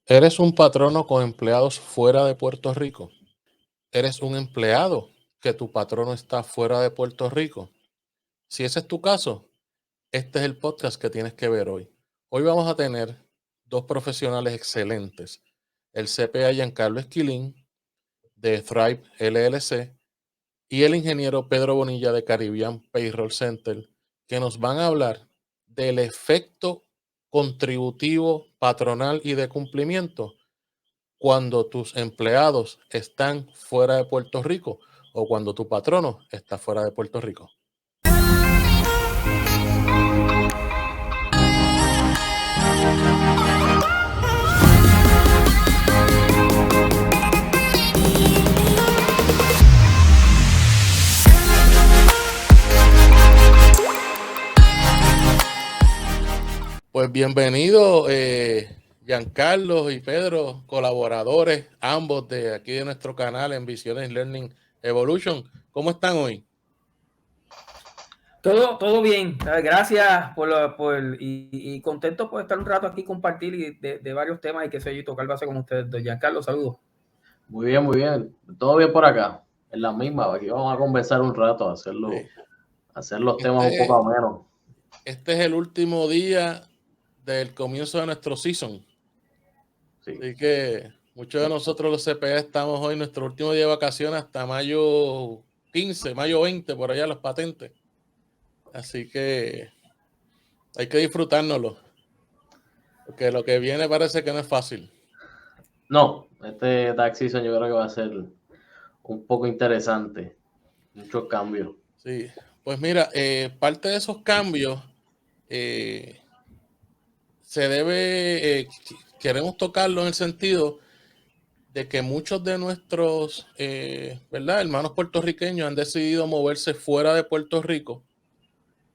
¿Eres un patrono con empleados fuera de Puerto Rico? ¿Eres un empleado que tu patrono está fuera de Puerto Rico? Si ese es tu caso, este es el podcast que tienes que ver hoy. Hoy vamos a tener dos profesionales excelentes, el CPA Giancarlo Esquilín de Thrive LLC y el ingeniero Pedro Bonilla de Caribbean Payroll Center, que nos van a hablar del efecto contributivo, patronal y de cumplimiento cuando tus empleados están fuera de Puerto Rico o cuando tu patrono está fuera de Puerto Rico. Pues bienvenido, Giancarlo y Pedro, colaboradores, ambos de aquí de nuestro canal en Visiones Learning Evolution. ¿Cómo están hoy? Todo bien. Gracias y contento por estar un rato aquí, compartir de varios temas y que sé yo, tocar base con ustedes. Don Giancarlo, saludos. Muy bien, muy bien. Todo bien por acá. En la misma, aquí vamos a conversar un rato, hacer los temas un poco amenos. Este es el último día del comienzo de nuestro season. Sí. Así que muchos de nosotros los CPA estamos hoy en nuestro último día de vacaciones hasta mayo 15, mayo 20, por allá las patentes. Así que hay que disfrutárnoslo, porque lo que viene parece que no es fácil. No, este tax season yo creo que va a ser un poco interesante. Muchos cambios. Sí, pues mira, parte de esos cambios se debe, queremos tocarlo en el sentido de que muchos de nuestros ¿verdad? Hermanos puertorriqueños han decidido moverse fuera de Puerto Rico.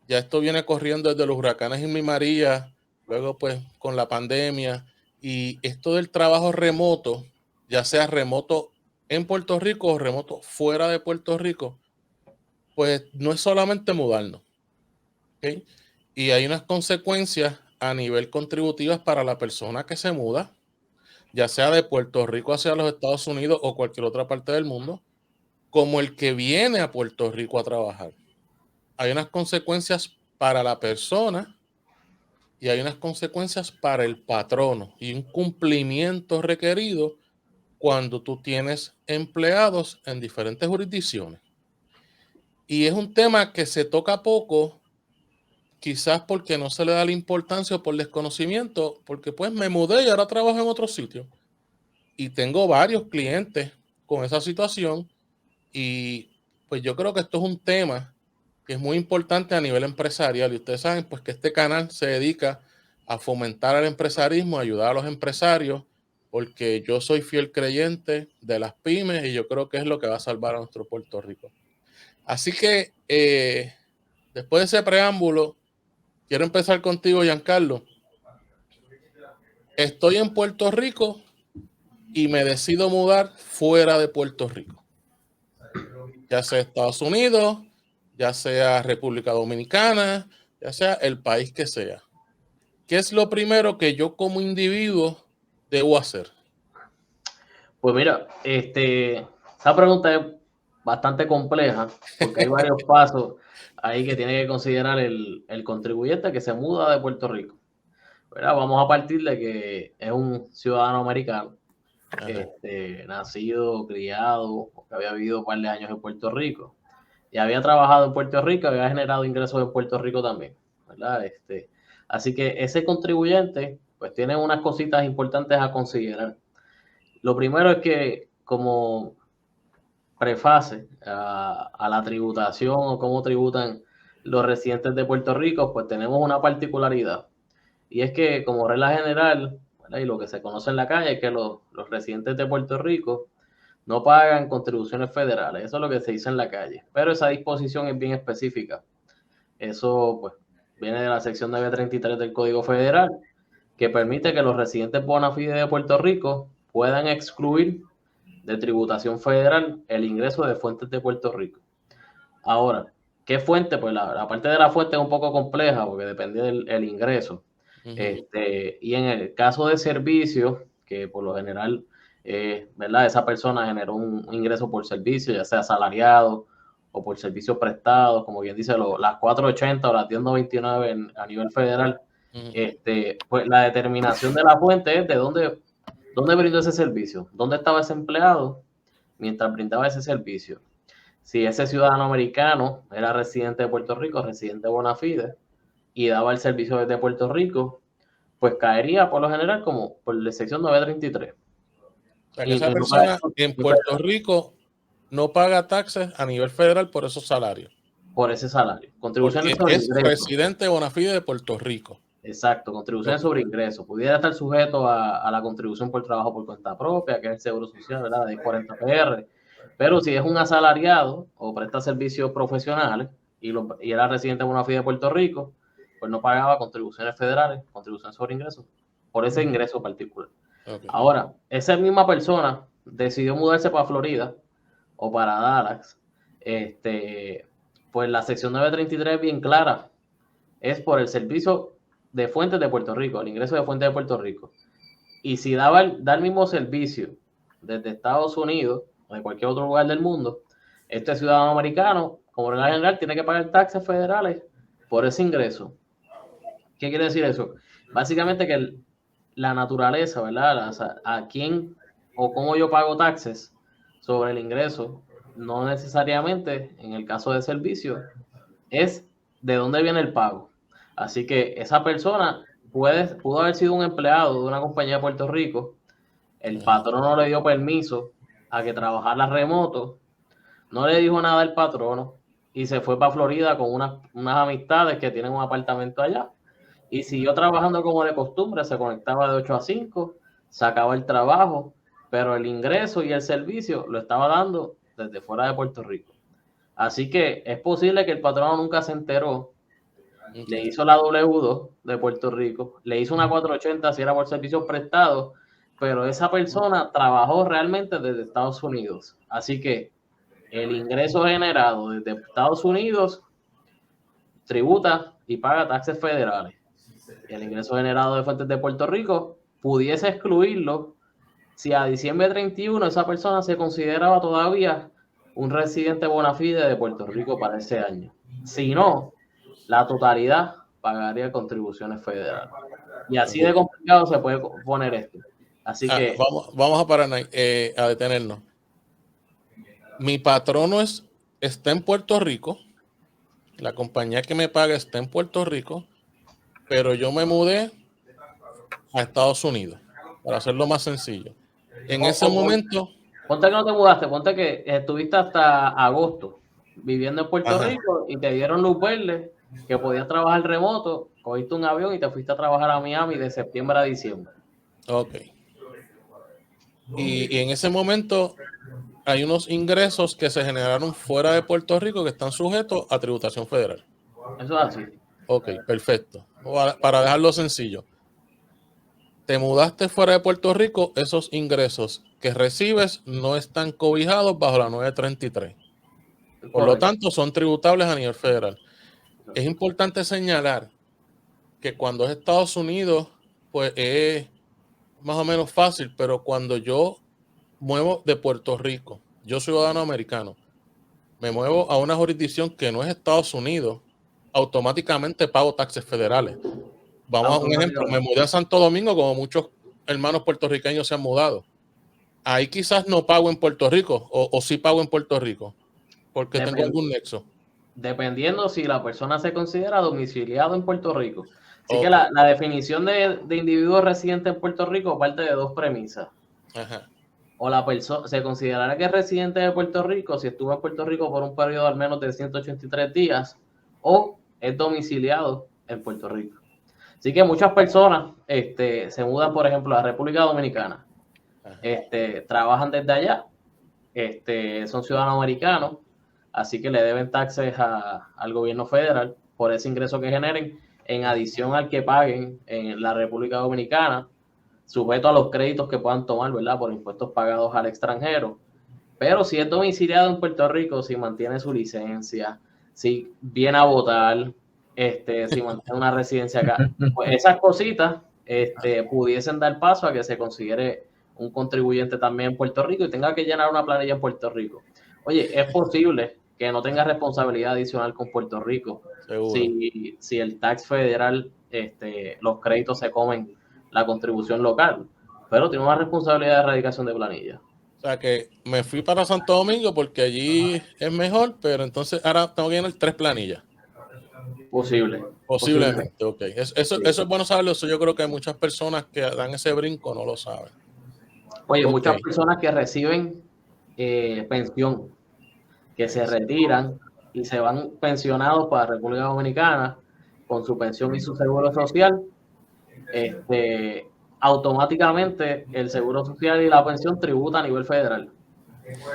Ya esto viene corriendo desde los huracanes Irma y María, luego pues con la pandemia, y esto del trabajo remoto, ya sea remoto en Puerto Rico o remoto fuera de Puerto Rico, pues no es solamente mudarnos, ¿okay? Y hay unas consecuencias a nivel contributivas para la persona que se muda, ya sea de Puerto Rico hacia los Estados Unidos o cualquier otra parte del mundo, como el que viene a Puerto Rico a trabajar. Hay unas consecuencias para la persona y hay unas consecuencias para el patrono y un cumplimiento requerido cuando tú tienes empleados en diferentes jurisdicciones. Y es un tema que se toca poco, quizás porque no se le da la importancia o por desconocimiento, porque pues me mudé y ahora trabajo en otro sitio. Y tengo varios clientes con esa situación y pues yo creo que esto es un tema que es muy importante a nivel empresarial y ustedes saben pues que este canal se dedica a fomentar el empresarismo, a ayudar a los empresarios, porque yo soy fiel creyente de las pymes y yo creo que es lo que va a salvar a nuestro Puerto Rico. Así que después de ese preámbulo, quiero empezar contigo, Giancarlo. Estoy en Puerto Rico y me decido mudar fuera de Puerto Rico, ya sea Estados Unidos, ya sea República Dominicana, ya sea el país que sea. ¿Qué es lo primero que yo como individuo debo hacer? Pues mira, esa pregunta es bastante compleja porque hay varios pasos ahí que tiene que considerar el contribuyente que se muda de Puerto Rico. ¿Verdad? Vamos a partir de que es un ciudadano americano, nacido, criado, que había vivido un par de años en Puerto Rico y había trabajado en Puerto Rico, había generado ingresos en Puerto Rico también, ¿verdad? Así que ese contribuyente pues tiene unas cositas importantes a considerar. Lo primero es que como prefase a la tributación o cómo tributan los residentes de Puerto Rico, pues tenemos una particularidad. Y es que como regla general, ¿verdad? Y lo que se conoce en la calle es que los residentes de Puerto Rico no pagan contribuciones federales. Eso es lo que se dice en la calle. Pero esa disposición es bien específica. Eso pues viene de la sección 933 del Código Federal, que permite que los residentes bona fide de Puerto Rico puedan excluir de tributación federal el ingreso de fuentes de Puerto Rico. Ahora, ¿qué fuente? Pues la parte de la fuente es un poco compleja porque depende del ingreso. Y en el caso de servicios que por lo general, ¿verdad? Esa persona generó un ingreso por servicio, ya sea asalariado o por servicios prestados, como bien dice, las 480 o las 1099 a nivel federal. Pues la determinación de la fuente es de dónde brindó ese servicio, dónde estaba ese empleado mientras brindaba ese servicio. Si ese ciudadano americano era residente de Puerto Rico, residente bona fide, y daba el servicio desde Puerto Rico, pues caería por lo general como por la sección 933. O sea, que esa persona en Puerto Rico no paga taxes a nivel federal por esos salarios. Por ese salario. Contribuciones porque sobre es ingresos. Residente bona fide de Puerto Rico. Exacto, contribuciones sobre ingresos. Pudiera estar sujeto a la contribución por trabajo por cuenta propia, que es el seguro social, ¿verdad? De 40 PR. Pero si es un asalariado o presta servicios profesionales y era residente bona fide de Puerto Rico, pues no pagaba contribuciones federales, contribuciones sobre ingresos, por ese ingreso particular. Okay. Ahora, esa misma persona decidió mudarse para Florida o para Dallas, pues la sección 933 es bien clara. Es por el servicio de fuentes de Puerto Rico, el ingreso de fuentes de Puerto Rico. Y si da el mismo servicio desde Estados Unidos o de cualquier otro lugar del mundo, este ciudadano americano, como regla general, tiene que pagar taxes federales por ese ingreso. ¿Qué quiere decir eso? Básicamente que la naturaleza, ¿verdad? A quién o cómo yo pago taxes sobre el ingreso, no necesariamente, en el caso de servicio, es de dónde viene el pago. Así que esa persona pudo haber sido un empleado de una compañía de Puerto Rico, el patrono no le dio permiso a que trabajara remoto, no le dijo nada al patrono y se fue para Florida con unas amistades que tienen un apartamento allá y siguió trabajando como de costumbre, se conectaba de 8 a 5, sacaba el trabajo, pero el ingreso y el servicio lo estaba dando desde fuera de Puerto Rico. Así que es posible que el patrono nunca se enteró, le hizo la W2 de Puerto Rico, le hizo una 480 si era por servicios prestados, pero esa persona trabajó realmente desde Estados Unidos. Así que el ingreso generado desde Estados Unidos tributa y paga taxes federales. El ingreso generado de fuentes de Puerto Rico pudiese excluirlo si a diciembre 31 esa persona se consideraba todavía un residente bona fide de Puerto Rico para ese año. Si no, la totalidad pagaría contribuciones federales. Y así de complicado se puede poner esto. Así que... Vamos a parar a detenernos. Mi patrono está en Puerto Rico, la compañía que me paga está en Puerto Rico, pero yo me mudé a Estados Unidos, para hacerlo más sencillo. En ese momento... Ponte que no te mudaste, ponte que estuviste hasta agosto viviendo en Puerto Rico y te dieron luz verde, que podías trabajar remoto, cogiste un avión y te fuiste a trabajar a Miami de septiembre a diciembre. Ok. Y en ese momento hay unos ingresos que se generaron fuera de Puerto Rico que están sujetos a tributación federal. Eso es así. Ok, perfecto. Para dejarlo sencillo. Te mudaste fuera de Puerto Rico, esos ingresos que recibes no están cobijados bajo la 933. Por lo tanto, son tributables a nivel federal. Es importante señalar que cuando es Estados Unidos, pues es más o menos fácil, pero cuando yo muevo de Puerto Rico, yo soy ciudadano americano, me muevo a una jurisdicción que no es Estados Unidos, automáticamente pago taxes federales. Vamos a un ejemplo, me mudé a Santo Domingo como muchos hermanos puertorriqueños se han mudado. Ahí quizás no pago en Puerto Rico o sí pago en Puerto Rico porque tengo algún nexo. Dependiendo si la persona se considera domiciliado en Puerto Rico. Así que la definición de individuo residente en Puerto Rico parte de dos premisas. O la persona se considerará que es residente de Puerto Rico si estuvo en Puerto Rico por un periodo al menos de 183 días o es domiciliado en Puerto Rico. Así que muchas personas se mudan, por ejemplo, a la República Dominicana. Trabajan desde allá, son ciudadanos americanos, así que le deben taxes al gobierno federal por ese ingreso que generen, en adición al que paguen en la República Dominicana, sujeto a los créditos que puedan tomar, ¿verdad? Por impuestos pagados al extranjero. Pero si es domiciliado en Puerto Rico, si mantiene su licencia, si viene a votar, si mantiene una residencia acá, pues esas cositas pudiesen dar paso a que se considere un contribuyente también en Puerto Rico y tenga que llenar una planilla en Puerto Rico. Oye, es posible que no tenga responsabilidad adicional con Puerto Rico si el tax federal, los créditos se comen la contribución local, pero tiene una responsabilidad de erradicación de planilla. O sea que me fui para Santo Domingo porque allí es mejor, pero entonces ahora tengo que llenar 3 planillas. Posiblemente, ok. Eso es bueno saberlo. Eso yo creo que hay muchas personas que dan ese brinco no lo saben. Oye, muchas personas que reciben pensión, que se retiran y se van pensionados para República Dominicana con su pensión y su seguro social, automáticamente el seguro social y la pensión tributan a nivel federal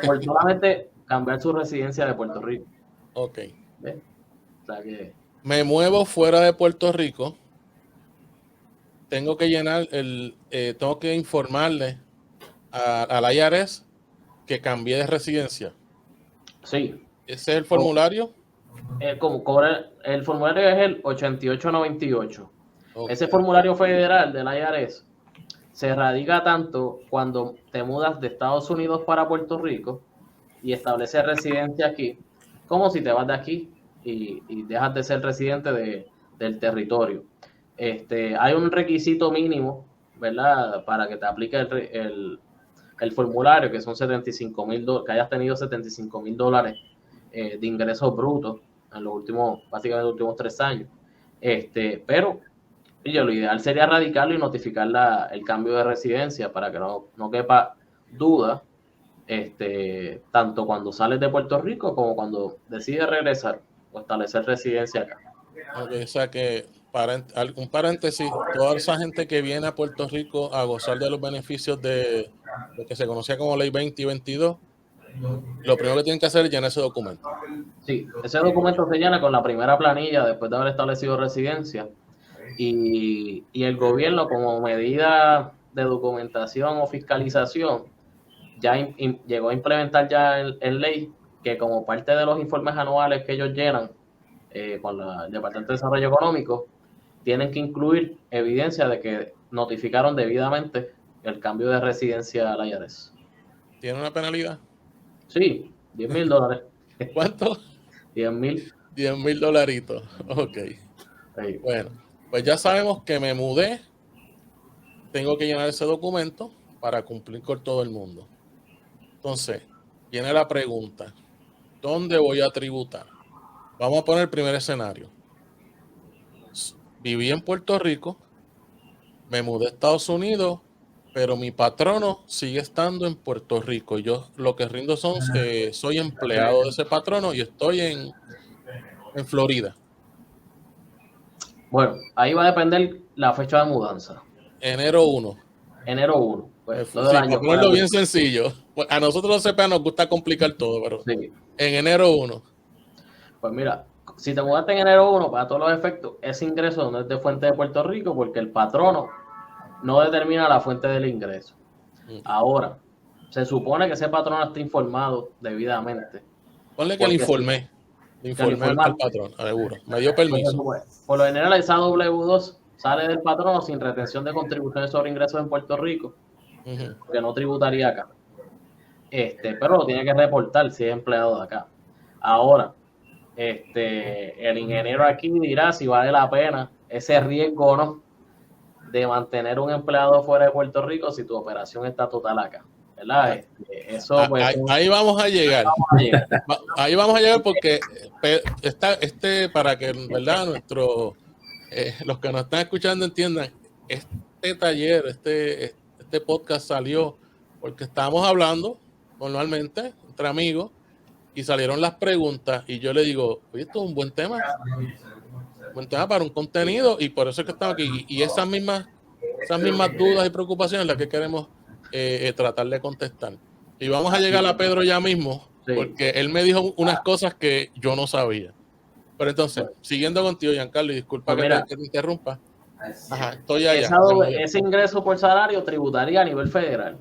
por solamente cambiar su residencia de Puerto Rico. Ok. ¿Ves? O sea que me muevo fuera de Puerto Rico, tengo que llenar tengo que informarle al IRS que cambié de residencia. Sí. ¿Ese es el formulario? El formulario es el 8898. Okay. Ese formulario federal del IRS se radica tanto cuando te mudas de Estados Unidos para Puerto Rico y estableces residencia aquí, como si te vas de aquí y dejas de ser residente del territorio. Hay un requisito mínimo, ¿verdad?, para que te aplique el formulario, que son $75,000, que hayas tenido $75,000 de ingresos brutos en básicamente los últimos 3 años. Pero lo ideal sería radicarlo y notificar el cambio de residencia para que no quepa duda, tanto cuando sales de Puerto Rico como cuando decides regresar o establecer residencia acá. Okay, o sea que, un paréntesis, toda esa gente que viene a Puerto Rico a gozar de los beneficios de lo que se conocía como Ley 20 y 22, lo primero que tienen que hacer es llenar ese documento. Sí, ese documento se llena con la primera planilla después de haber establecido residencia y el gobierno, como medida de documentación o fiscalización, ya llegó a implementar ya en ley que como parte de los informes anuales que ellos llenan con el Departamento de Desarrollo Económico, tienen que incluir evidencia de que notificaron debidamente el cambio de residencia al IRS. ¿Tiene una penalidad? Sí, $10,000. ¿Cuánto? 10,000. $10,000. Ok. Sí. Bueno, pues ya sabemos que me mudé. Tengo que llenar ese documento para cumplir con todo el mundo. Entonces, viene la pregunta: ¿dónde voy a tributar? Vamos a poner el primer escenario. Viví en Puerto Rico, me mudé a Estados Unidos, pero mi patrono sigue estando en Puerto Rico. Yo lo que rindo soy empleado de ese patrono y estoy en Florida. Bueno, ahí va a depender la fecha de mudanza. Enero 1. Enero 1. Pues, sí, para ponerlo bien sencillo. A nosotros los CPA nos gusta complicar todo, pero sí. En enero 1. Pues mira, si te mudaste en enero 1, para todos los efectos, ese ingreso no es de fuente de Puerto Rico porque el patrono no determina la fuente del ingreso. Ahora, se supone que ese patrono está informado debidamente. Ponle que le informé. Le informé al patrón, seguro. Me dio permiso. Por lo general, esa W2 sale del patrono sin retención de contribuciones sobre ingresos en Puerto Rico, que no tributaría acá. Pero lo tiene que reportar si es empleado de acá. Ahora, el ingeniero aquí dirá si vale la pena ese riesgo o no de mantener un empleado fuera de Puerto Rico si tu operación está total acá, ¿verdad? Eso pues, ahí vamos a llegar. Ahí vamos a llegar porque para que, ¿verdad?, los que nos están escuchando entiendan, este taller, este podcast salió porque estábamos hablando normalmente entre amigos y salieron las preguntas y yo le digo, oye, esto es un buen tema para un contenido y por eso es que estamos aquí. Y esas mismas dudas y preocupaciones las que queremos tratar de contestar. Y vamos a llegar a Pedro ya mismo, porque él me dijo unas cosas que yo no sabía. Pero entonces, siguiendo contigo, Giancarlo, y disculpa que te interrumpa. Ajá, estoy allá. Ese ingreso por salario tributaría a nivel federal.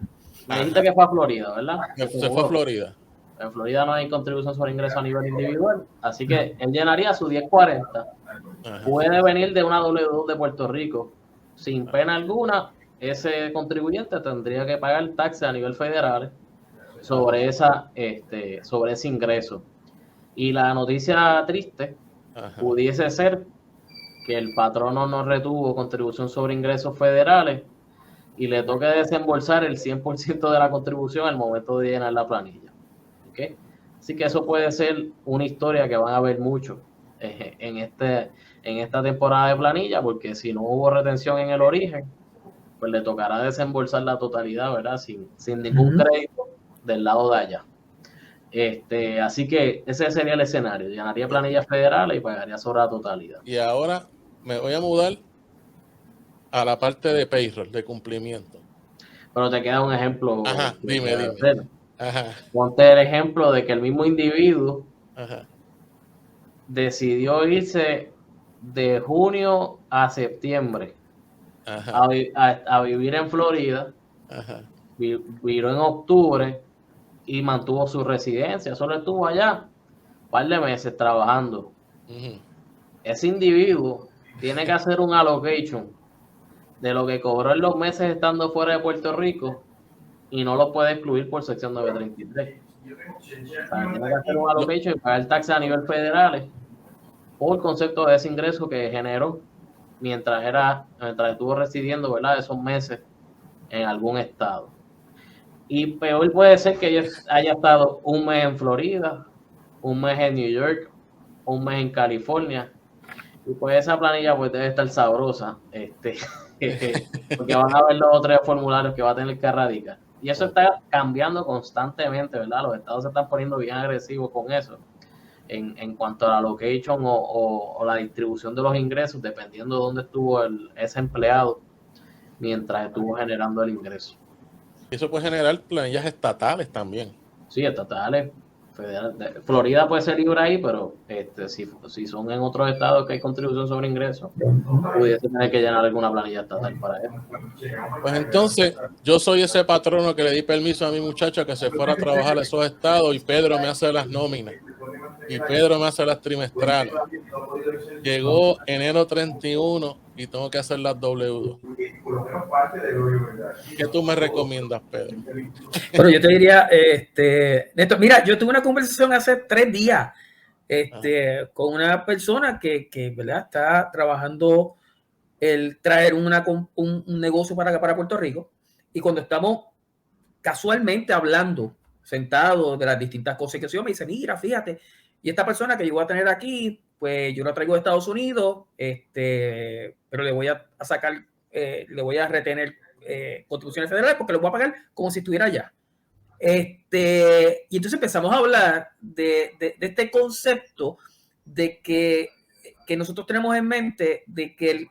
Me dijiste que fue a Florida, ¿verdad? Se fue a Florida. En Florida no hay contribución sobre ingreso a nivel individual, así que él llenaría su 1040. Puede venir de una W2 de Puerto Rico sin pena alguna, ese contribuyente tendría que pagar taxes a nivel federal sobre sobre ese ingreso. Y la noticia triste pudiese ser que el patrono no retuvo contribución sobre ingresos federales y le toque desembolsar el 100% de la contribución al momento de llenar la planilla. ¿Okay? Así que eso puede ser una historia que van a ver mucho en esta temporada de planilla, porque si no hubo retención en el origen, pues le tocará desembolsar la totalidad, ¿verdad? Sin ningún crédito del lado de allá. Así que ese sería el escenario. Llenaría planillas federales y pagaría sobre la totalidad. Y ahora me voy a mudar a la parte de payroll, de cumplimiento. Pero te queda un ejemplo. Ajá, dime. Ajá. Ponte el ejemplo de que el mismo individuo decidió irse de junio a septiembre a vivir en Florida, viró en octubre y mantuvo su residencia. Solo estuvo allá un par de meses trabajando. Ese individuo tiene que hacer un allocation de lo que cobró en los meses estando fuera de Puerto Rico y no lo puede excluir por sección 933. O sea, tiene que hacer un allocation y pagar taxes a nivel federal por concepto de ese ingreso que generó mientras estuvo residiendo, ¿verdad?, esos meses en algún estado. Y peor puede ser que haya estado un mes en Florida, un mes en New York, un mes en California, y pues esa planilla pues debe estar sabrosa, porque van a ver los otros formularios que va a tener que erradicar. Y eso está cambiando constantemente, ¿verdad? Los estados se están poniendo bien agresivos con eso, en cuanto a la location o la distribución de los ingresos, dependiendo de dónde estuvo ese empleado mientras estuvo generando el ingreso. Eso puede generar planillas estatales también. Sí, estatales, federales. Florida puede ser libre ahí, pero si son en otros estados que hay contribución sobre ingresos, pudiese tener que llenar alguna planilla estatal para eso. Pues entonces, yo soy ese patrono que le di permiso a mi muchacha que se fuera a trabajar a esos estados y Pedro me hace las nóminas y Pedro me hace las trimestrales. Llegó enero 31 y tengo que hacer las W2. ¿Qué tú me recomiendas, Pedro? Bueno, yo te diría, Néstor, mira, yo tuve una conversación hace 3 días con una persona que ¿verdad?, está trabajando el traer un negocio para Puerto Rico, y cuando estamos casualmente hablando, sentados de las distintas cosas que yo, me dice, mira, fíjate, y esta persona que yo voy a tener aquí, pues yo la traigo de Estados Unidos, pero le voy a sacar, le voy a retener contribuciones federales porque lo voy a pagar como si estuviera allá. Y entonces empezamos a hablar de este concepto de que nosotros tenemos en mente de que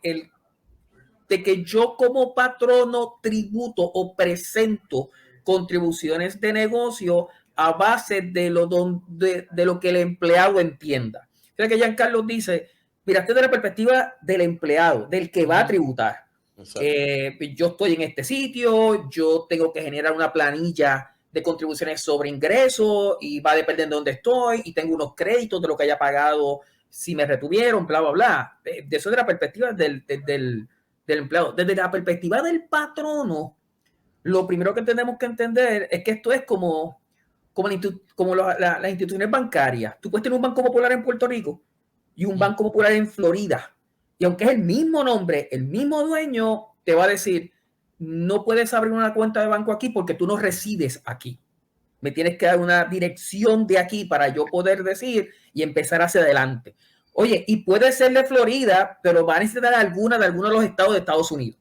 de que yo como patrono tributo o presento contribuciones de negocio a base de lo que el empleado entienda. O sea que Giancarlo dice, miraste de la perspectiva del empleado, del que va a tributar. Yo estoy en este sitio, yo tengo que generar una planilla de contribuciones sobre ingresos y va a depender de dónde estoy y tengo unos créditos de lo que haya pagado si me retuvieron, bla, bla, bla. De eso de la perspectiva del empleado. Desde la perspectiva del patrono, lo primero que tenemos que entender es que esto es como las instituciones bancarias. Tú puedes tener un banco popular en Puerto Rico y un banco popular en Florida. Y aunque es el mismo nombre, el mismo dueño te va a decir, no puedes abrir una cuenta de banco aquí porque tú no resides aquí. Me tienes que dar una dirección de aquí para yo poder decir y empezar hacia adelante. Oye, y puede ser de Florida, pero va a necesitar alguno de los estados de Estados Unidos.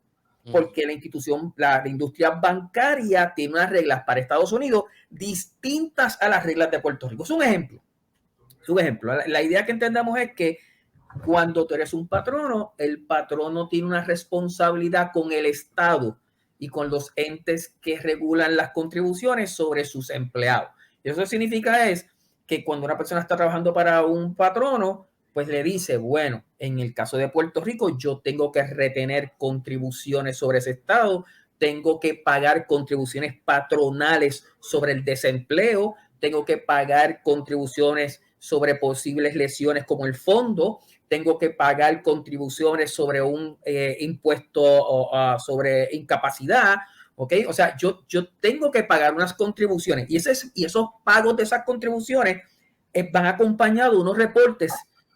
Porque la industria bancaria tiene unas reglas para Estados Unidos distintas a las reglas de Puerto Rico. Es un ejemplo. La idea que entendamos es que cuando tú eres un patrono, el patrono tiene una responsabilidad con el Estado y con los entes que regulan las contribuciones sobre sus empleados. Y eso significa es que cuando una persona está trabajando para un patrono, pues le dice, bueno, en el caso de Puerto Rico, yo tengo que retener contribuciones sobre ese estado, tengo que pagar contribuciones patronales sobre el desempleo, tengo que pagar contribuciones sobre posibles lesiones como el fondo, tengo que pagar contribuciones sobre un impuesto sobre incapacidad, ¿ok? O sea, yo tengo que pagar unas contribuciones y esos pagos de esas contribuciones van acompañados de unos reportes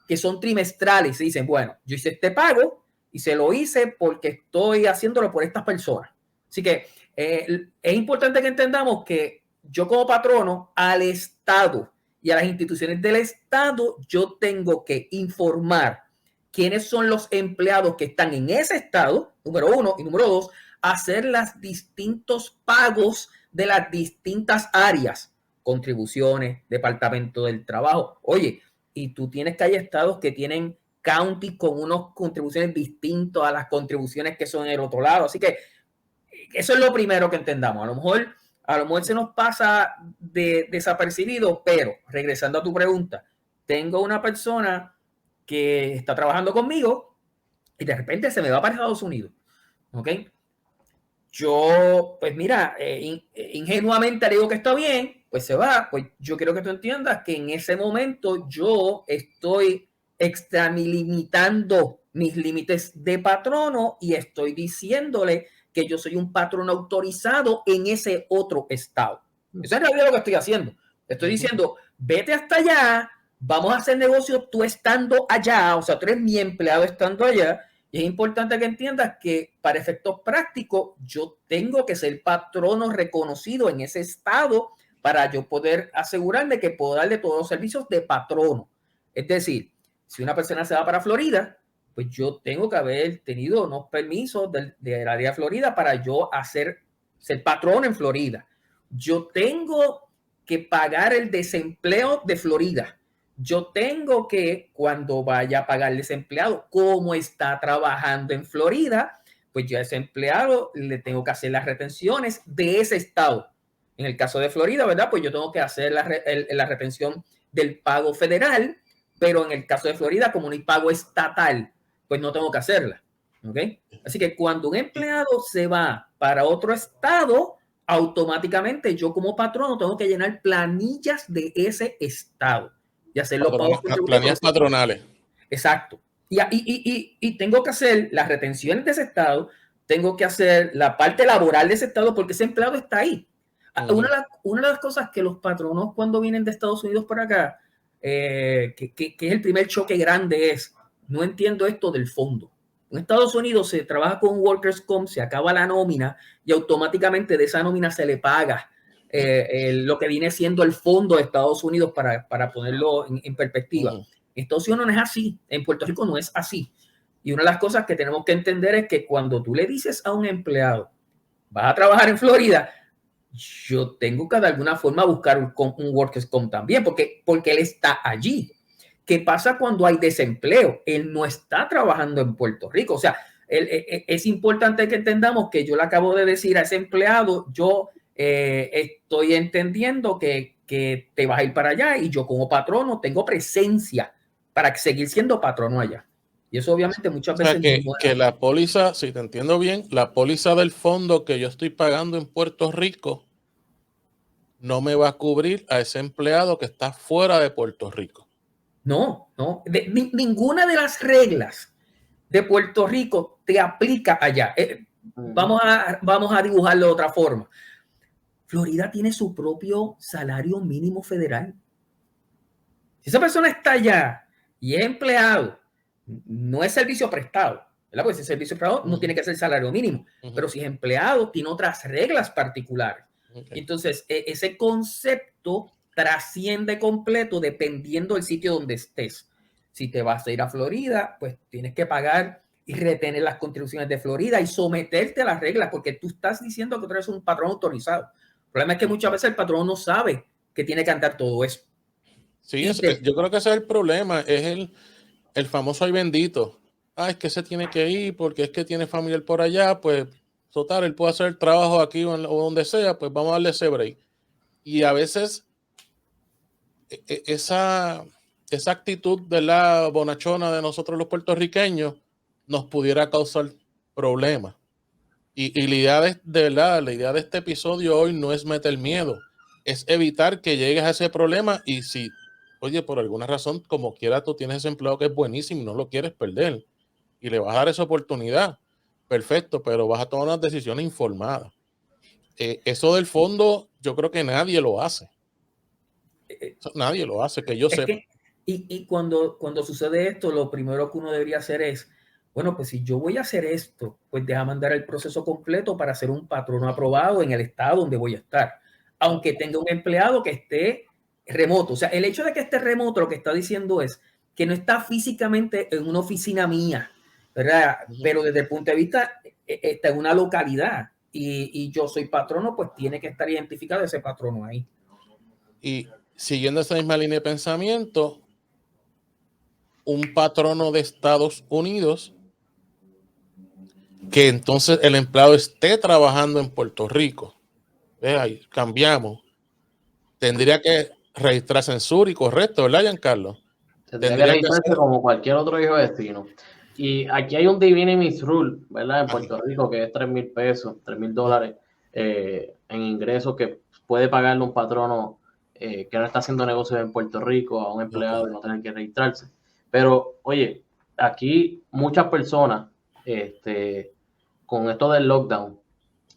que son trimestrales. Se dicen, bueno, yo hice este pago y se lo hice porque estoy haciéndolo por estas personas. Así que es importante que entendamos que yo como patrono al Estado y a las instituciones del Estado, yo tengo que informar quiénes son los empleados que están en ese estado, número uno, y número dos, hacer los distintos pagos de las distintas áreas, contribuciones, departamento del trabajo. Oye, y tú tienes que hay estados que tienen county con unas contribuciones distintas a las contribuciones que son en el otro lado. Así que eso es lo primero que entendamos. A lo mejor se nos pasa desapercibido, pero regresando a tu pregunta, tengo una persona que está trabajando conmigo y de repente se me va para Estados Unidos. ¿Ok? Yo, pues mira, ingenuamente le digo que está bien, pues se va. Pues yo quiero que tú entiendas que en ese momento yo estoy extralimitando mis límites de patrono y estoy diciéndole que yo soy un patrono autorizado en ese otro estado. Eso es en realidad lo que estoy haciendo. Estoy diciendo, vete hasta allá, vamos a hacer negocio tú estando allá, o sea, tú eres mi empleado estando allá, y es importante que entiendas que para efectos prácticos yo tengo que ser patrono reconocido en ese estado para yo poder asegurarme que puedo darle todos los servicios de patrono. Es decir, si una persona se va para Florida, pues yo tengo que haber tenido unos permisos del área de Florida para yo ser patrón en Florida. Yo tengo que pagar el desempleo de Florida. Yo tengo que, cuando vaya a pagar el desempleado, como está trabajando en Florida, pues yo a ese empleado le tengo que hacer las retenciones de ese estado. En el caso de Florida, ¿verdad? Pues yo tengo que hacer la retención del pago federal, pero en el caso de Florida, como no hay pago estatal, pues no tengo que hacerla. ¿Ok? Así que cuando un empleado se va para otro estado, automáticamente yo como patrono tengo que llenar planillas de ese estado y hacer los pagos planillas patronales. Exacto. Y tengo que hacer las retenciones de ese estado, tengo que hacer la parte laboral de ese estado porque ese empleado está ahí. Una de las cosas que los patronos cuando vienen de Estados Unidos para acá, que es el primer choque grande, es no entiendo esto del fondo. En Estados Unidos se trabaja con Workers' Comp, se acaba la nómina y automáticamente de esa nómina se le paga lo que viene siendo el fondo de Estados Unidos para ponerlo en perspectiva. En Estados Unidos no es así, en Puerto Rico no es así. Y una de las cosas que tenemos que entender es que cuando tú le dices a un empleado, vas a trabajar en Florida, yo tengo que de alguna forma buscar un Workers' Comp también, porque él está allí. ¿Qué pasa cuando hay desempleo? Él no está trabajando en Puerto Rico. O sea, es importante que entendamos que yo le acabo de decir a ese empleado, yo estoy entendiendo que te vas a ir para allá y yo como patrono tengo presencia para seguir siendo patrono allá. Y eso obviamente muchas veces... O sea, que la póliza, si te entiendo bien, la póliza del fondo que yo estoy pagando en Puerto Rico no me va a cubrir a ese empleado que está fuera de Puerto Rico. No. Ninguna de las reglas de Puerto Rico te aplica allá. Vamos a dibujarlo de otra forma. Florida tiene su propio salario mínimo federal. Si esa persona está allá y es empleado, no es servicio prestado, ¿verdad? Porque si es servicio prestado no tiene que ser salario mínimo, pero si es empleado tiene otras reglas particulares. Entonces, ese concepto trasciende completo dependiendo del sitio donde estés. Si te vas a ir a Florida, pues tienes que pagar y retener las contribuciones de Florida y someterte a las reglas, porque tú estás diciendo que tú eres un patrón autorizado. El problema es que muchas veces el patrón no sabe que tiene que andar todo eso. Sí, yo creo que ese es el problema, es el famoso ay bendito. Es que se tiene que ir porque es que tiene familiar por allá, pues total, él puede hacer el trabajo aquí o donde sea, pues vamos a darle ese break. Y a veces esa actitud de la bonachona de nosotros los puertorriqueños nos pudiera causar problemas. Y la idea la idea de este episodio hoy no es meter miedo, es evitar que llegues a ese problema. Y si oye, por alguna razón, como quiera, tú tienes ese empleado que es buenísimo y no lo quieres perder y le vas a dar esa oportunidad, perfecto, pero vas a tomar unas decisiones informadas. Eso del fondo, yo creo que nadie lo hace. Nadie lo hace, que yo sepa. Y cuando sucede esto, lo primero que uno debería hacer es, bueno, pues si yo voy a hacer esto, pues deja mandar el proceso completo para ser un patrono aprobado en el estado donde voy a estar, aunque tenga un empleado que esté remoto. O sea, el hecho de que esté remoto, lo que está diciendo es que no está físicamente en una oficina mía, ¿verdad? Pero desde el punto de vista, está en una localidad y yo soy patrono, pues tiene que estar identificado ese patrono ahí. Y siguiendo esa misma línea de pensamiento, un patrono de Estados Unidos que entonces el empleado esté trabajando en Puerto Rico. Ahí cambiamos. Tendría que registrarse en Suri, correcto, ¿verdad, Giancarlo? Tendría que registrarse como cualquier otro hijo de destino. Y aquí hay un de minimis rule, ¿verdad? En Puerto Rico, que es $3,000 pesos, $3,000 en ingresos que puede pagarle un patrono que no está haciendo negocios en Puerto Rico a un empleado y no tener que registrarse. Pero, oye, aquí muchas personas, con esto del lockdown,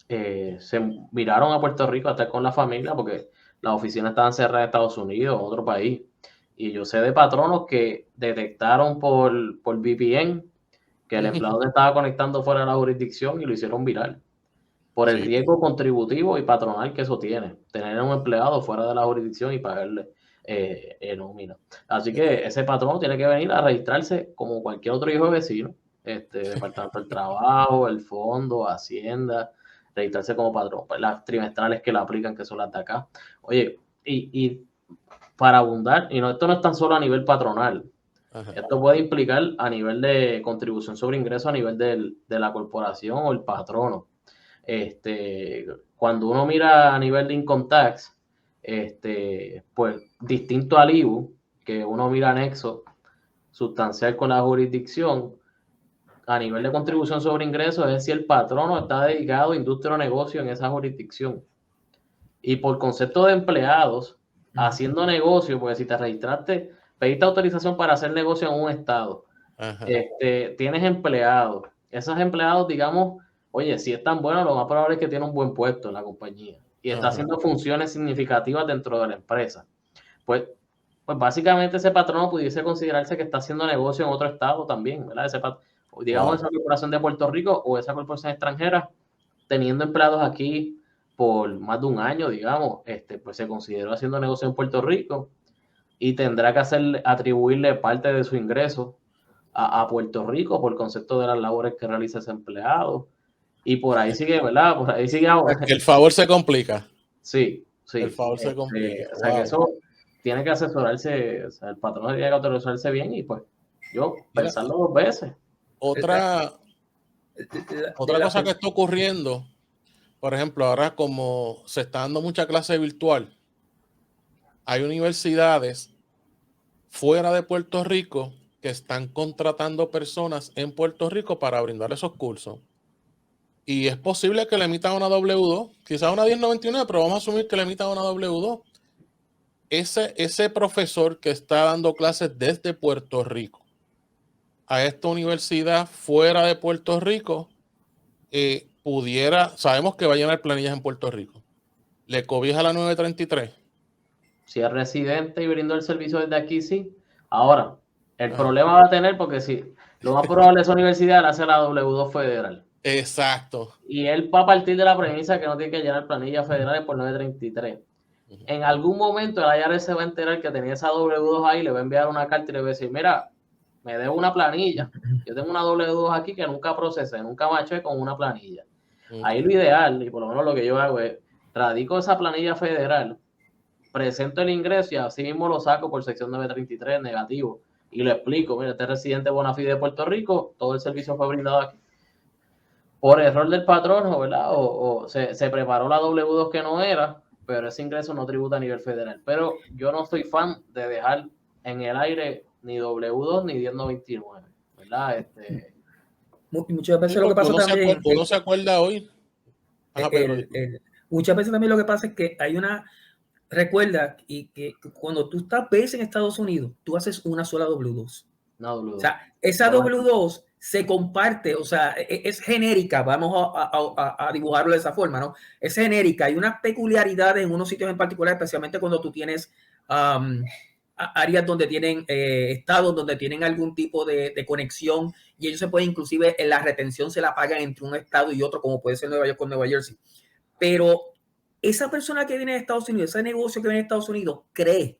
se miraron a Puerto Rico a estar con la familia porque las oficinas estaban cerradas en Estados Unidos o otro país. Y yo sé de patronos que detectaron por VPN que el empleado se estaba conectando fuera de la jurisdicción y lo hicieron viral. Por el riesgo contributivo y patronal que eso tiene. Tener un empleado fuera de la jurisdicción y pagarle nómina. Así que ese patrono tiene que venir a registrarse como cualquier otro hijo de vecino. Departamento del Trabajo, el Fondo, Hacienda, registrarse como patrón. Pues las trimestrales que le aplican, que son las de acá. Oye, y para abundar, y no, esto no es tan solo a nivel patronal, esto puede implicar a nivel de contribución sobre ingreso a nivel de la corporación o el patrono. Cuando uno mira a nivel de income tax, pues distinto al IVU, que uno mira anexo sustancial con la jurisdicción, a nivel de contribución sobre ingresos es si el patrono está dedicado a industria o negocio en esa jurisdicción. Y por concepto de empleados, haciendo negocio, porque si te registraste, pediste autorización para hacer negocio en un estado, tienes empleados. Esos empleados, digamos, oye, si es tan bueno, lo más probable es que tiene un buen puesto en la compañía y está haciendo funciones significativas dentro de la empresa. Pues básicamente ese patrono pudiese considerarse que está haciendo negocio en otro estado también, ¿verdad? Digamos, esa corporación de Puerto Rico o esa corporación extranjera, teniendo empleados aquí por más de un año, digamos, pues se consideró haciendo negocio en Puerto Rico y tendrá que atribuirle parte de su ingreso a Puerto Rico por concepto de las labores que realiza ese empleado. Y por ahí sigue, ¿verdad? Por ahí sigue. El favor se complica. Sí. El favor se complica. O sea, que eso tiene que asesorarse, o sea, el patrón tiene que autorizarse bien y pues yo pensarlo 2 veces. Otra cosa que está ocurriendo, por ejemplo, ahora como se está dando mucha clase virtual, hay universidades fuera de Puerto Rico que están contratando personas en Puerto Rico para brindar esos cursos. Y es posible que le emitan una W2, quizás una 1099, pero vamos a asumir que le emitan una W2. Ese profesor que está dando clases desde Puerto Rico a esta universidad fuera de Puerto Rico, sabemos que va a llenar planillas en Puerto Rico. ¿Le cobija la 933? Si es residente y brindó el servicio desde aquí, sí. Ahora, el problema va a tener porque si lo más probable es universidad, le hace la W2 federal. Exacto. Y él va a partir de la premisa que no tiene que llenar planillas federales por 933. En algún momento el IRS se va a enterar que tenía esa W2 ahí, le va a enviar una carta y le va a decir, mira, me debo una planilla. Yo tengo una W2 aquí que nunca procesé, nunca maché con una planilla. Ahí lo ideal, y por lo menos lo que yo hago es, radico esa planilla federal, presento el ingreso y así mismo lo saco por sección 933 negativo y lo explico, mira, este residente bona fide de Puerto Rico, todo el servicio fue brindado aquí. Por error del patrono, ¿verdad? O se preparó la W2 que no era, pero ese ingreso no tributa a nivel federal. Pero yo no soy fan de dejar en el aire ni W2 ni 1099, ¿verdad? Muchas veces lo que pasa también... Uno se acuerda hoy. Muchas veces también lo que pasa es que hay una recuerda que cuando tú ves en Estados Unidos, tú haces una sola W2. No, o sea, esa W2 se comparte, o sea, es genérica, vamos a dibujarlo de esa forma, ¿no? Es genérica, hay unas peculiaridades en unos sitios en particular, especialmente cuando tú tienes áreas donde tienen estados donde tienen algún tipo de conexión y ellos se pueden, inclusive en la retención se la pagan entre un estado y otro, como puede ser Nueva York con Nueva Jersey. Pero esa persona que viene de Estados Unidos, ese negocio que viene de Estados Unidos, cree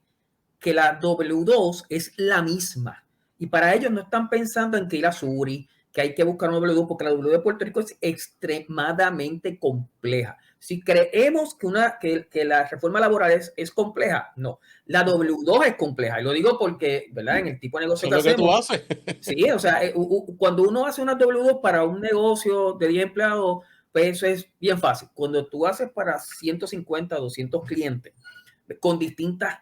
que la W2 es la misma. Y para ellos no están pensando en que ir a Suri, que hay que buscar una W2, porque la W2 de Puerto Rico es extremadamente compleja. Si creemos que la reforma laboral es compleja, no. La W2 es compleja. Y lo digo porque, ¿verdad? En el tipo de negocio que hacemos. Tú haces. Sí, o sea, cuando uno hace una W2 para un negocio de 10 empleados, pues eso es bien fácil. Cuando tú haces para 150, 200 clientes con distintas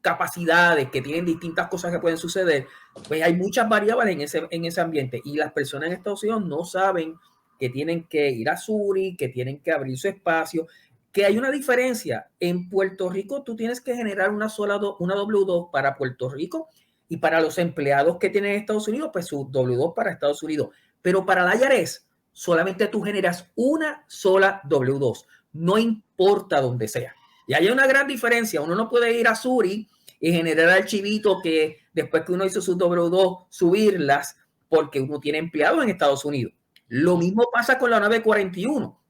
capacidades, que tienen distintas cosas que pueden suceder, pues hay muchas variables en ese ambiente y las personas en Estados Unidos no saben que tienen que ir a Suri, que tienen que abrir su espacio, que hay una diferencia. En Puerto Rico tú tienes que generar una W2 para Puerto Rico y para los empleados que tienen en Estados Unidos, pues su W2 para Estados Unidos. Pero para la IRS solamente tú generas una sola W2, no importa dónde sea. Y hay una gran diferencia. Uno no puede ir a Suri y generar archivitos que después que uno hizo su W2, subirlas porque uno tiene empleados en Estados Unidos. Lo mismo pasa con la 941. O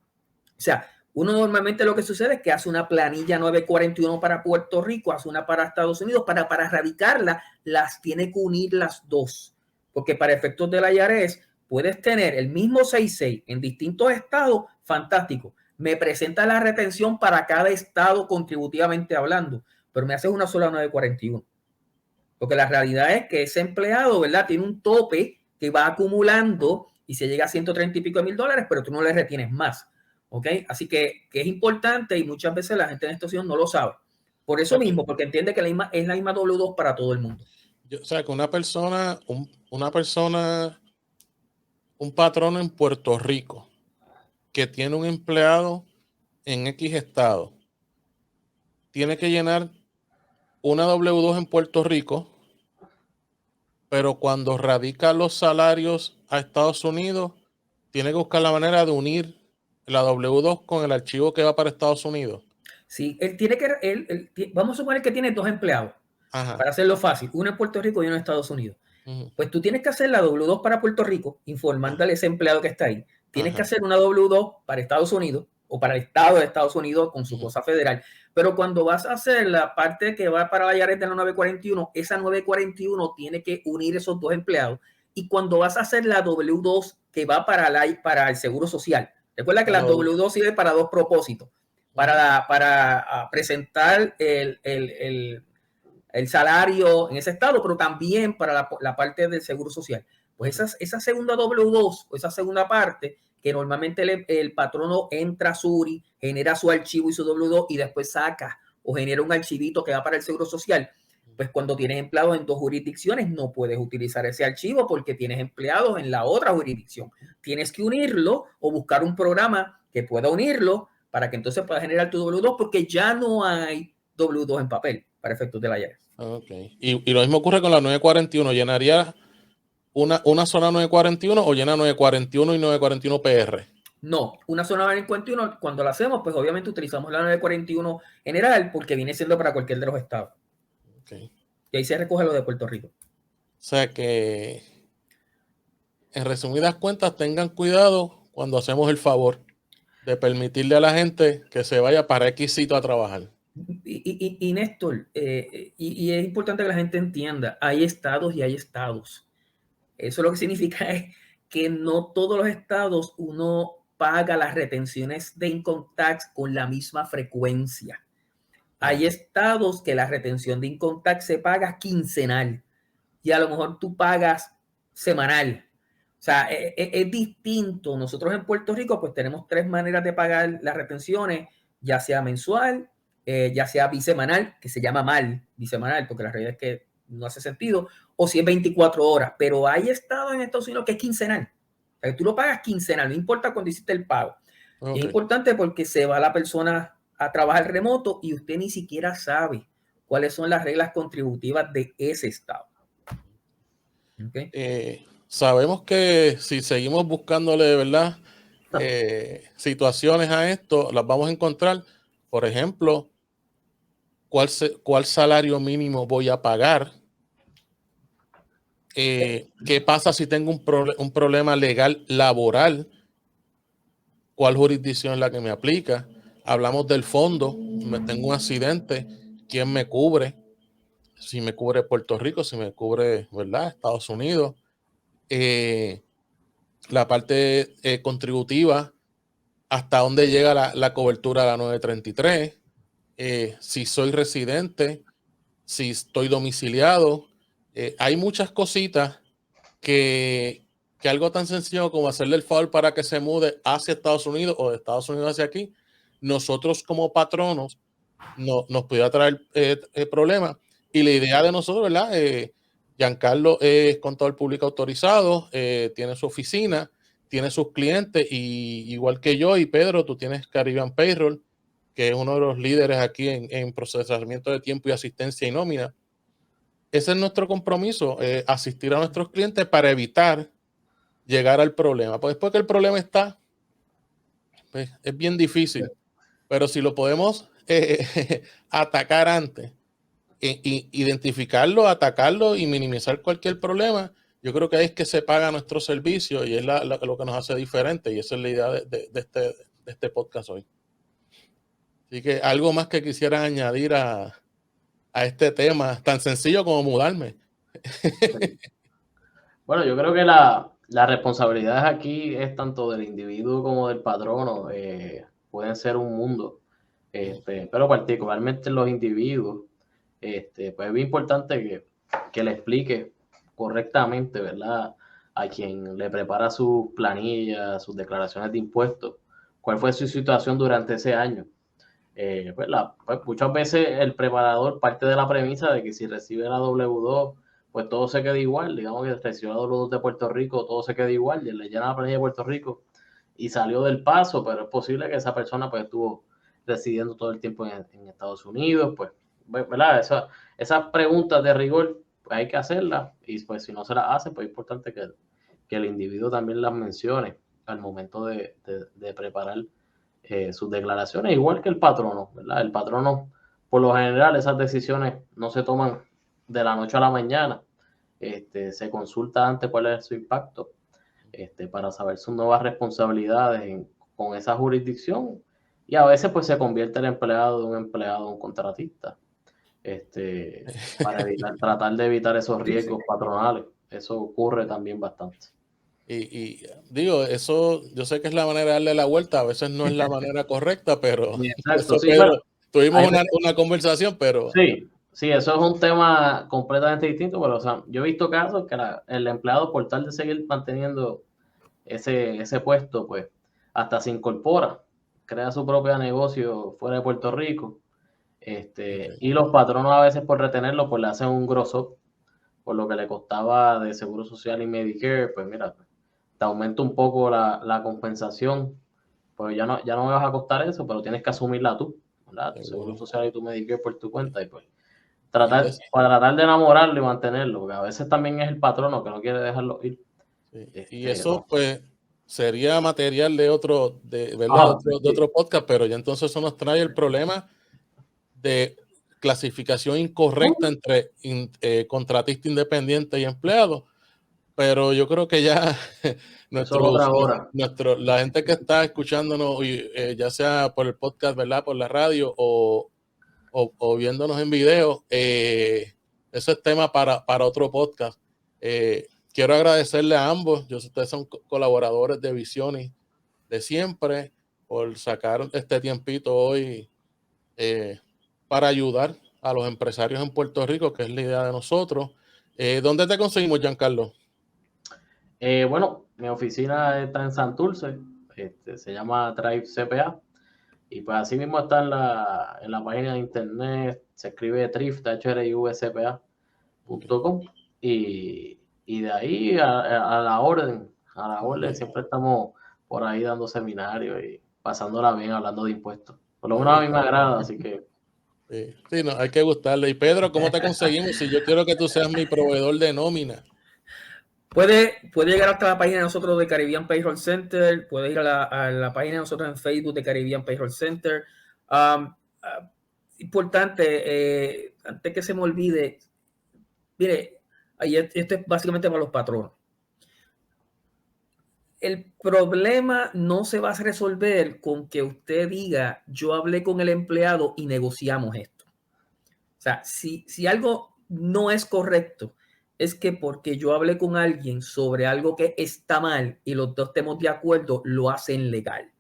sea, uno normalmente lo que sucede es que hace una planilla 941 para Puerto Rico, hace una para Estados Unidos, para radicarla, las tiene que unir las dos. Porque para efectos de la IRS, puedes tener el mismo 66 en distintos estados, fantástico. Me presenta la retención para cada estado contributivamente hablando, pero me haces una sola 941. Porque la realidad es que ese empleado, ¿verdad? Tiene un tope que va acumulando y se llega a 130 y pico de mil dólares, pero tú no le retienes más. ¿Ok? Así que es importante y muchas veces la gente en esta situación no lo sabe. Por eso mismo, porque entiende que es la misma W2 para todo el mundo. O sea, que un patrón en Puerto Rico que tiene un empleado en X estado, tiene que llenar una W2 en Puerto Rico, pero cuando radica los salarios a Estados Unidos, tiene que buscar la manera de unir la W2 con el archivo que va para Estados Unidos. Sí, él tiene que, vamos a suponer que tiene dos empleados. Ajá. Para hacerlo fácil, uno en Puerto Rico y uno en Estados Unidos. Pues tú tienes que hacer la W2 para Puerto Rico, informándole a ese empleado que está ahí. Tienes que hacer una W2 para Estados Unidos o para el estado de Estados Unidos con su cosa federal. Pero cuando vas a hacer la parte que va para la IRS de la 941, esa 941 tiene que unir esos dos empleados. Y cuando vas a hacer la W2 que va para el Seguro Social, recuerda que la W2 sirve para dos propósitos. Para presentar el salario en ese estado, pero también para la parte del Seguro Social. Pues esa segunda W2 o esa segunda parte, que normalmente el patrono entra a Suri, genera su archivo y su W2 y después saca o genera un archivito que va para el Seguro Social, pues cuando tienes empleados en dos jurisdicciones no puedes utilizar ese archivo porque tienes empleados en la otra jurisdicción. Tienes que unirlo o buscar un programa que pueda unirlo para que entonces puedas generar tu W2 porque ya no hay W2 en papel para efectos de la IRS. Okay. Y lo mismo ocurre con la 941. ¿Llenaría una sola 941 o llena 941 y 941 PR? No, una sola 941, cuando la hacemos, pues obviamente utilizamos la 941 general porque viene siendo para cualquier de los estados. Okay. Y ahí se recoge lo de Puerto Rico. O sea que, en resumidas cuentas, tengan cuidado cuando hacemos el favor de permitirle a la gente que se vaya para X sitio a trabajar. Y Néstor, y es importante que la gente entienda, hay estados y hay estados. Eso lo que significa es que no todos los estados uno paga las retenciones de income tax con la misma frecuencia. Hay estados que la retención de income tax se paga quincenal y a lo mejor tú pagas semanal. O sea, es distinto. Nosotros en Puerto Rico pues tenemos tres maneras de pagar las retenciones, ya sea mensual, ya sea bisemanal, que se llama mal bisemanal, porque la realidad es que no hace sentido, o si es 24 horas, pero hay estados en Estados Unidos que es quincenal. O sea, que tú lo pagas quincenal, no importa cuándo hiciste el pago. Okay. Es importante porque se va la persona a trabajar remoto y usted ni siquiera sabe cuáles son las reglas contributivas de ese estado. ¿Okay? Sabemos que si seguimos buscándole, ¿verdad? Situaciones a esto, las vamos a encontrar. Por ejemplo, ¿cuál salario mínimo voy a pagar? ¿Qué pasa si tengo un problema legal laboral? ¿Cuál jurisdicción es la que me aplica? Hablamos del fondo, tengo un accidente, ¿quién me cubre? Si me cubre Puerto Rico, si me cubre, ¿verdad? Estados Unidos. La parte contributiva, hasta dónde llega la cobertura de la 933, si soy residente, si estoy domiciliado. Hay muchas cositas que algo tan sencillo como hacerle el favor para que se mude hacia Estados Unidos o de Estados Unidos hacia aquí, nosotros como patronos nos pudiera traer problemas. Y la idea de nosotros, ¿verdad? Giancarlo es contador público autorizado, tiene su oficina, tiene sus clientes, y igual que yo y Pedro, tú tienes Caribbean Payroll, que es uno de los líderes aquí en procesamiento de tiempo y asistencia y nómina. Ese es nuestro compromiso, asistir a nuestros clientes para evitar llegar al problema. Pues después que el problema está, pues es bien difícil, pero si lo podemos atacar antes, identificarlo, atacarlo y minimizar cualquier problema, yo creo que ahí es que se paga nuestro servicio y es lo que nos hace diferente, y esa es la idea de este podcast hoy. Así que algo más que quisieran añadir a este tema tan sencillo como mudarme. Bueno, yo creo que la responsabilidad aquí es tanto del individuo como del patrono. Pueden ser un mundo, pero particularmente los individuos, pues es bien importante que le explique correctamente, ¿verdad? A quien le prepara sus planillas, sus declaraciones de impuestos, cuál fue su situación durante ese año. Pues muchas veces el preparador parte de la premisa de que si recibe la W2, pues todo se queda igual. Digamos que recibió la W2 de Puerto Rico, todo se queda igual, y le llena la planilla de Puerto Rico y salió del paso, pero es posible que esa persona pues estuvo residiendo todo el tiempo en Estados Unidos, pues, ¿verdad? Esas preguntas de rigor pues hay que hacerlas, y pues si no se las hace, pues es importante que el individuo también las mencione al momento de preparar sus declaraciones, igual que el patrono, ¿verdad? El patrono, por lo general, esas decisiones no se toman de la noche a la mañana. Se consulta antes cuál es su impacto, para saber sus nuevas responsabilidades con esa jurisdicción, y a veces pues se convierte el empleado de un empleado a un contratista, para tratar de evitar esos riesgos patronales. Eso ocurre también bastante. Y digo, eso yo sé que es la manera de darle la vuelta, a veces no es la manera correcta, pero Exacto, eso, sí, Pedro, bueno, tuvimos una conversación, pero... Sí, eso es un tema completamente distinto, pero o sea, yo he visto casos que el empleado, por tal de seguir manteniendo ese puesto, pues hasta se incorpora, crea su propio negocio fuera de Puerto Rico, y los patronos a veces por retenerlo, pues le hacen un gross up por lo que le costaba de Seguro Social y Medicare. Pues mira, te aumenta un poco la compensación, pues ya no me vas a costar eso, pero tienes que asumirla tú, ¿verdad? Tu Seguro Social y tu Medicare por tu cuenta, y pues para tratar de enamorarlo y mantenerlo, porque a veces también es el patrono que no quiere dejarlo ir. Sí. Y eso pues sería material de otro podcast, pero ya entonces eso nos trae el problema de clasificación incorrecta entre contratista independiente y empleado. Pero yo creo que ya la gente que está escuchándonos, ya sea por el podcast, ¿verdad? Por la radio o viéndonos en video, eso es tema para otro podcast. Quiero agradecerle a ambos. Ustedes son colaboradores de Visiones de siempre, por sacar este tiempito hoy para ayudar a los empresarios en Puerto Rico, que es la idea de nosotros. ¿Dónde te conseguimos, Giancarlo? Bueno, mi oficina está en Santurce, se llama Drive CPA, y pues así mismo está en la página de internet, se escribe thrivcpa.com, y de ahí a la orden, siempre estamos por ahí dando seminarios y pasándola bien hablando de impuestos. Por lo menos a mí me agrada, así que... Sí, no, hay que gustarle. Y Pedro, ¿cómo te conseguimos? Si yo quiero que tú seas mi proveedor de nómina. Puede llegar hasta la página de nosotros de Caribbean Payroll Center, puede ir a la página de nosotros en Facebook de Caribbean Payroll Center. Importante, antes que se me olvide, mire, esto es básicamente para los patronos. El problema no se va a resolver con que usted diga, yo hablé con el empleado y negociamos esto. O sea, si algo no es correcto, es que porque yo hablé con alguien sobre algo que está mal y los dos estemos de acuerdo, lo hacen legal.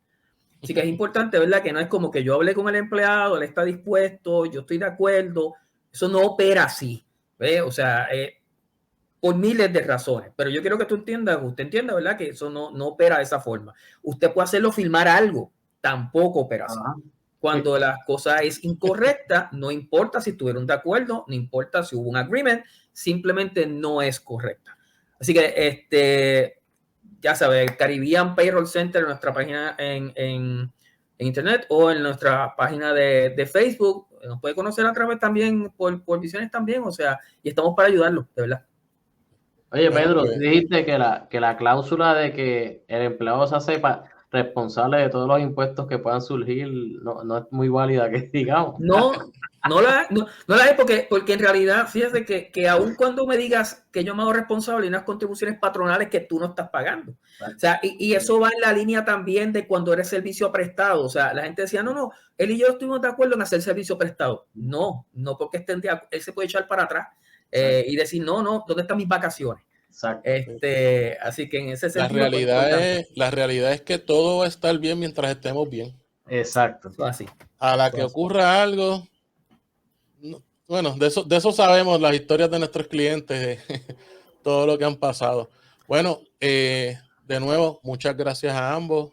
Así que es importante, ¿verdad? Que no es como que yo hablé con el empleado, él está dispuesto, yo estoy de acuerdo. Eso no opera así, ¿ve? O sea, por miles de razones. Pero yo quiero que usted entienda, ¿verdad? Que eso no opera de esa forma. Usted puede hacerlo firmar algo, tampoco opera así. Cuando la cosa es incorrecta, no importa si estuvieron de acuerdo, no importa si hubo un agreement, simplemente no es correcta. Así que, ya sabes, Caribbean Payroll Center, en nuestra página en internet o en nuestra página de Facebook, nos puede conocer a través también por visiones también, o sea, y estamos para ayudarlo, de verdad. Oye, Pedro, tú dijiste que la cláusula de que el empleado se hace responsable de todos los impuestos que puedan surgir no es muy válida, que digamos. No la es porque en realidad, fíjate que aun cuando me digas que yo me hago responsable de unas contribuciones patronales que tú no estás pagando. O sea, y eso va en la línea también de cuando eres servicio prestado. O sea, la gente decía, no, él y yo estuvimos de acuerdo en hacer servicio prestado. No porque él se puede echar para atrás y decir, no, ¿dónde están mis vacaciones? Exacto. Así que en ese sentido. La realidad es que todo va a estar bien mientras estemos bien. Exacto. Así. A la que ocurra algo, bueno, de eso sabemos las historias de nuestros clientes, todo lo que han pasado. Bueno, de nuevo, muchas gracias a ambos,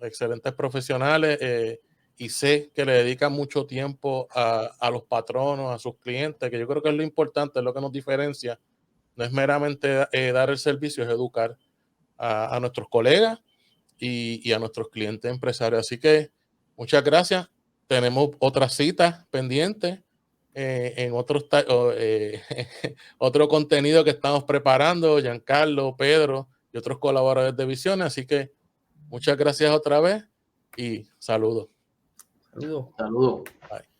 excelentes profesionales, y sé que le dedican mucho tiempo a los patronos, a sus clientes, que yo creo que es lo importante, es lo que nos diferencia. No es meramente dar el servicio, es educar a nuestros colegas y a nuestros clientes empresarios. Así que muchas gracias. Tenemos otras citas pendientes en otro contenido que estamos preparando, Giancarlo, Pedro y otros colaboradores de Visiones. Así que muchas gracias otra vez y saludos. Saludos. Bye.